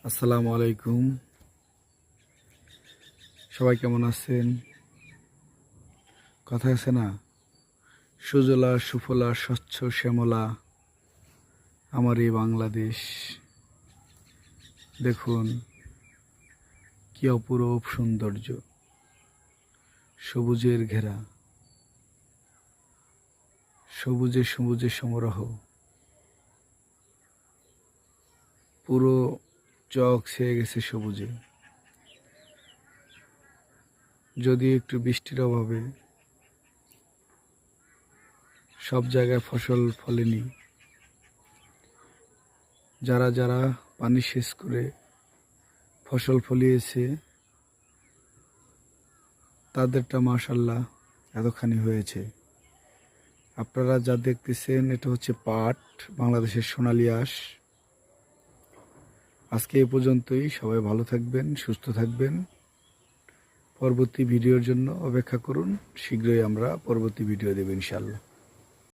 আসসালামু আলাইকুম। সবাই কেমন আছেন? কথা আছে না, সুজলা সুফলা স্বচ্ছ শ্যামলা আমার এই বাংলাদেশ। দেখুন কি অপরূপ সৌন্দর্য, সবুজের ঘেরা, সবুজে সবুজে সমারোহ। পুরো চক ছেয়ে গেছে সবুজে। যদি একটু বৃষ্টির অভাবে সব জায়গায় ফসল ফলেনি, যারা যারা পানি সেচ করে ফসল ফলিয়েছে তাদেরটা মাশাআল্লাহ এতখানি হয়েছে। আপনারা যা দেখতেছেন এটা হচ্ছে পাট, বাংলাদেশের সোনালী আঁশ। আজকে এই পর্যন্তই। সবাই ভালো থাকবেন, সুস্থ থাকবেন। পরবর্তী ভিডিওর জন্য অপেক্ষা করুন। শীঘ্রই আমরা পরবর্তী ভিডিও দেব ইনশাআল্লাহ।